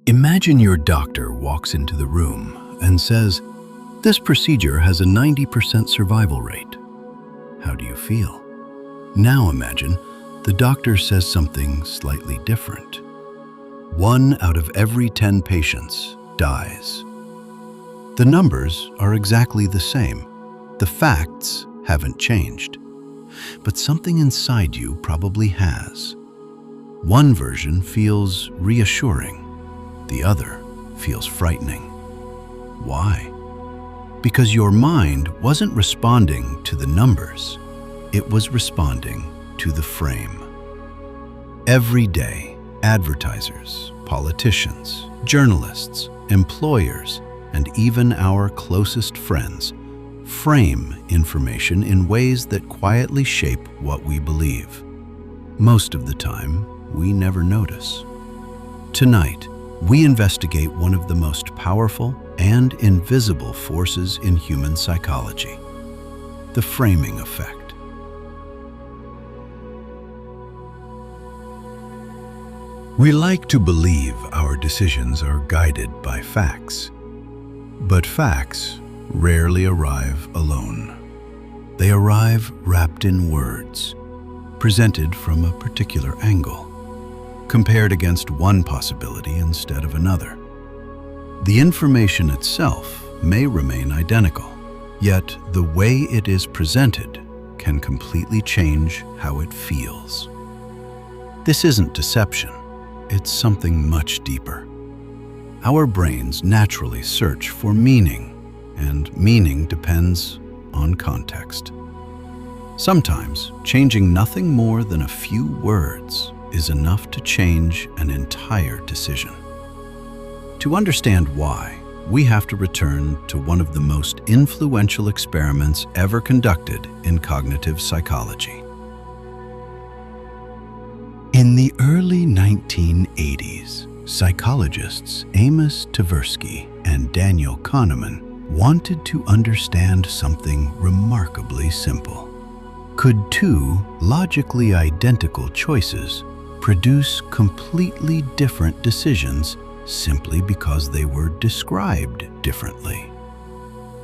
Imagine your doctor walks into the room and says, "This procedure has a 90% survival rate." How do you feel? Now imagine the doctor says something slightly different. 1 out of every 10 patients dies. The numbers are exactly the same. The facts haven't changed. But something inside you probably has. One version feels reassuring. The other feels frightening. Why? Because your mind wasn't responding to the numbers. It was responding to the frame. Every day, advertisers, politicians, journalists, employers, and even our closest friends frame information in ways that quietly shape what we believe. Most of the time, we never notice. Tonight, we investigate one of the most powerful and invisible forces in human psychology, the framing effect. We like to believe our decisions are guided by facts, but facts rarely arrive alone. They arrive wrapped in words, presented from a particular angle, compared against one possibility instead of another. The information itself may remain identical, yet the way it is presented can completely change how it feels. This isn't deception, it's something much deeper. Our brains naturally search for meaning, and meaning depends on context. Sometimes, changing nothing more than a few words is enough to change an entire decision. To understand why, we have to return to one of the most influential experiments ever conducted in cognitive psychology. In the early 1980s, psychologists Amos Tversky and Daniel Kahneman wanted to understand something remarkably simple. Could two logically identical choices produce completely different decisions simply because they were described differently?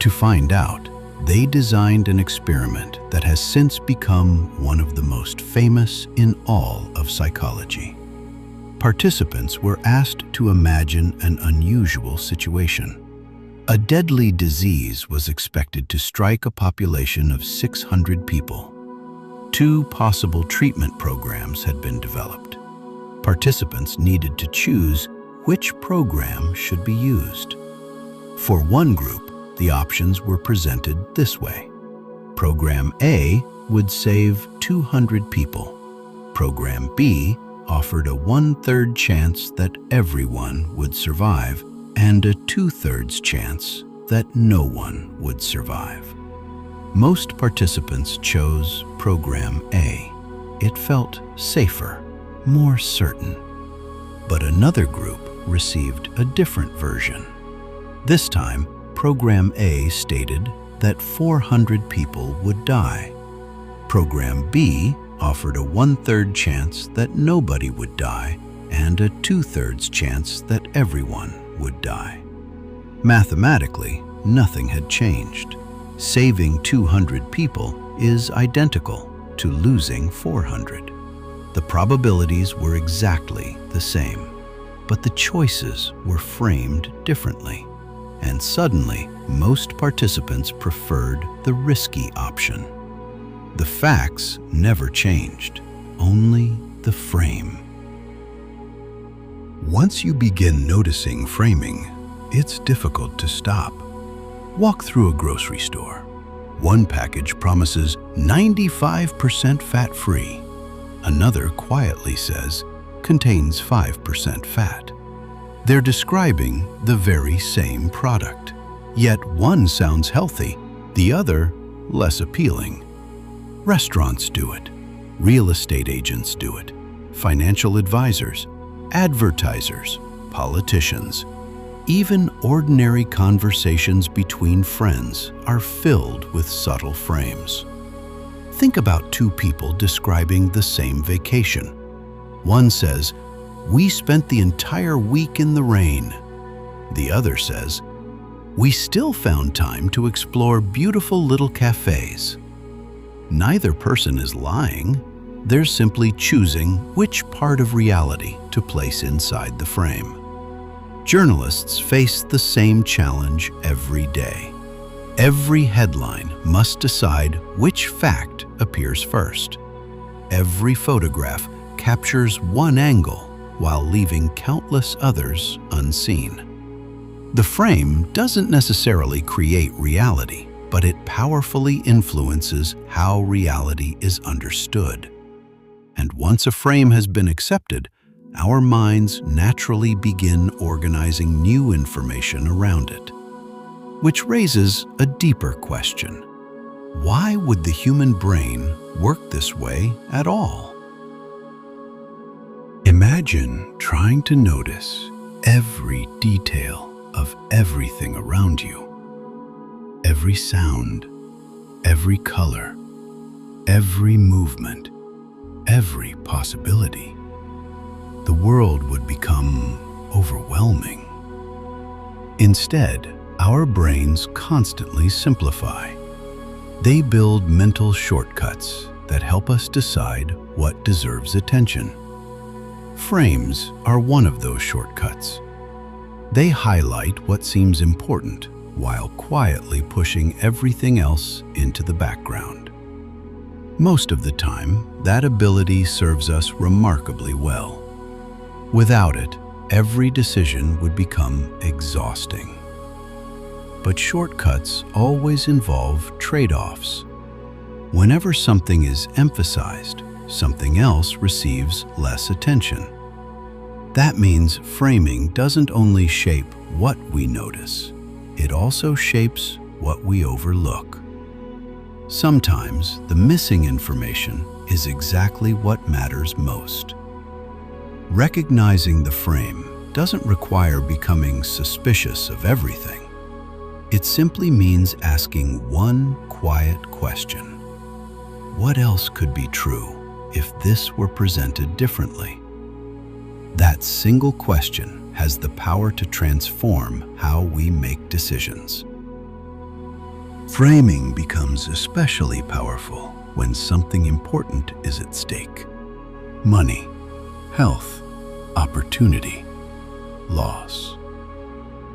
To find out, they designed an experiment that has since become one of the most famous in all of psychology. Participants were asked to imagine an unusual situation. A deadly disease was expected to strike a population of 600 people. 2 possible treatment programs had been developed. Participants needed to choose which program should be used. For one group, the options were presented this way. Program A would save 200 people. Program B offered a 1/3 chance that everyone would survive and a 2/3 chance that no one would survive. Most participants chose Program A. It felt safer, more certain. But another group received a different version. This time, Program A stated that 400 people would die. Program B offered a 1/3 chance that nobody would die and a 2/3 chance that everyone would die. Mathematically, nothing had changed. Saving 200 people is identical to losing 400. The probabilities were exactly the same, but the choices were framed differently. And suddenly, most participants preferred the risky option. The facts never changed, only the frame. Once you begin noticing framing, it's difficult to stop. Walk through a grocery store. One package promises 95% fat-free. Another quietly says contains 5% fat. They're describing the very same product. Yet one sounds healthy, the other less appealing. Restaurants do it. Real estate agents do it. Financial advisors, advertisers, politicians. Even ordinary conversations between friends are filled with subtle frames. Think about 2 people describing the same vacation. One says, "We spent the entire week in the rain." The other says, "We still found time to explore beautiful little cafes." Neither person is lying. They're simply choosing which part of reality to place inside the frame. Journalists face the same challenge every day. Every headline must decide which fact appears first. Every photograph captures one angle while leaving countless others unseen. The frame doesn't necessarily create reality, but it powerfully influences how reality is understood. And once a frame has been accepted, our minds naturally begin organizing new information around it. Which raises a deeper question. Why would the human brain work this way at all? Imagine trying to notice every detail of everything around you. Every sound, every color, every movement, every possibility. The world would become overwhelming. Instead, our brains constantly simplify. They build mental shortcuts that help us decide what deserves attention. Frames are one of those shortcuts. They highlight what seems important while quietly pushing everything else into the background. Most of the time, that ability serves us remarkably well. Without it, every decision would become exhausting. But shortcuts always involve trade-offs. Whenever something is emphasized, something else receives less attention. That means framing doesn't only shape what we notice, it also shapes what we overlook. Sometimes the missing information is exactly what matters most. Recognizing the frame doesn't require becoming suspicious of everything. It simply means asking one quiet question. What else could be true if this were presented differently? That single question has the power to transform how we make decisions. Framing becomes especially powerful when something important is at stake. Money, health, opportunity, loss.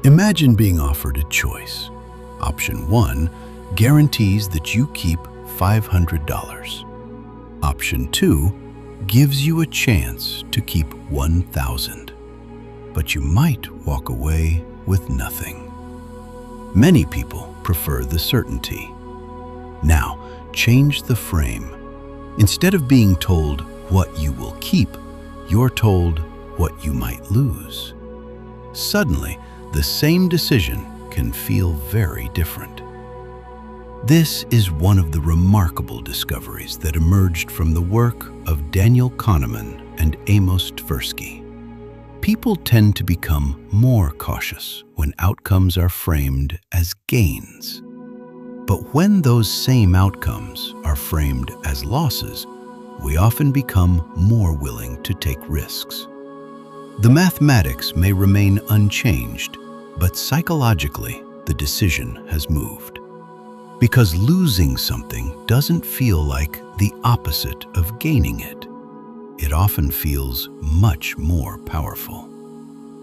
Imagine being offered a choice. Option 1 guarantees that you keep $500. Option 2 gives you a chance to keep $1,000, but you might walk away with nothing. Many people prefer the certainty. Now, change the frame. Instead of being told what you will keep, you're told what you might lose. Suddenly, the same decision can feel very different. This is one of the remarkable discoveries that emerged from the work of Daniel Kahneman and Amos Tversky. People tend to become more cautious when outcomes are framed as gains. But when those same outcomes are framed as losses, we often become more willing to take risks. The mathematics may remain unchanged, but psychologically, the decision has moved. Because losing something doesn't feel like the opposite of gaining it. It often feels much more powerful.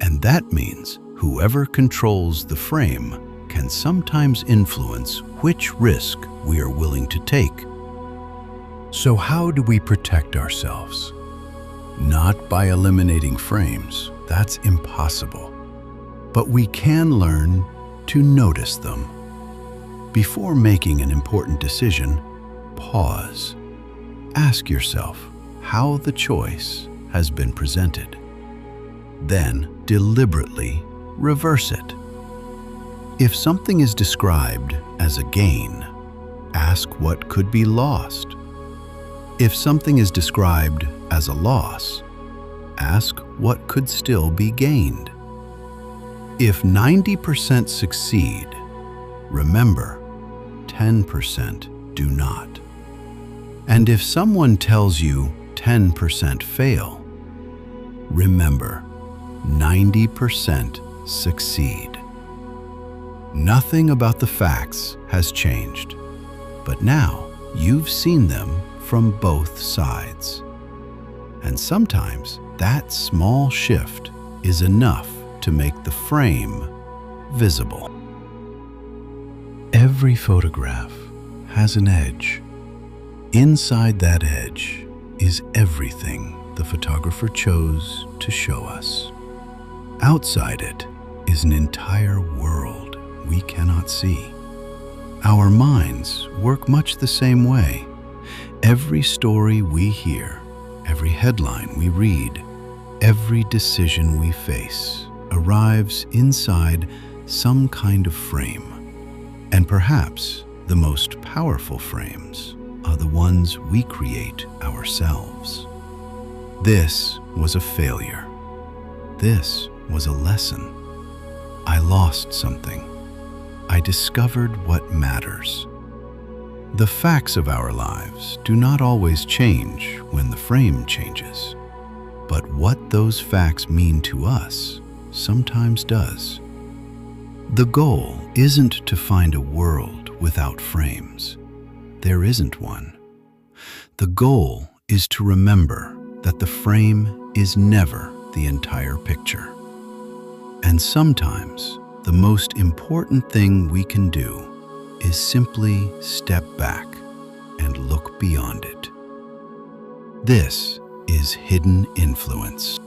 And that means whoever controls the frame can sometimes influence which risk we are willing to take. So how do we protect ourselves? Not by eliminating frames, that's impossible. But we can learn to notice them. Before making an important decision, pause. Ask yourself how the choice has been presented. Then deliberately reverse it. If something is described as a gain, ask what could be lost. If something is described as a loss, ask what could still be gained. If 90% succeed, remember, 10% do not. And if someone tells you 10% fail, Remember, 90% succeed. Nothing about the facts has changed, but now you've seen them from both sides. And sometimes that small shift is enough to make the frame visible. Every photograph has an edge. Inside that edge is everything the photographer chose to show us. Outside it is an entire world we cannot see. Our minds work much the same way. Every story we hear, every headline we read, every decision we face arrives inside some kind of frame. And perhaps the most powerful frames are the ones we create ourselves. This was a failure. This was a lesson. I lost something. I discovered what matters. The facts of our lives do not always change when the frame changes, but what those facts mean to us sometimes does. The goal isn't to find a world without frames. There isn't one. The goal is to remember that the frame is never the entire picture. And sometimes the most important thing we can do is simply step back and look beyond it. This is hidden influence.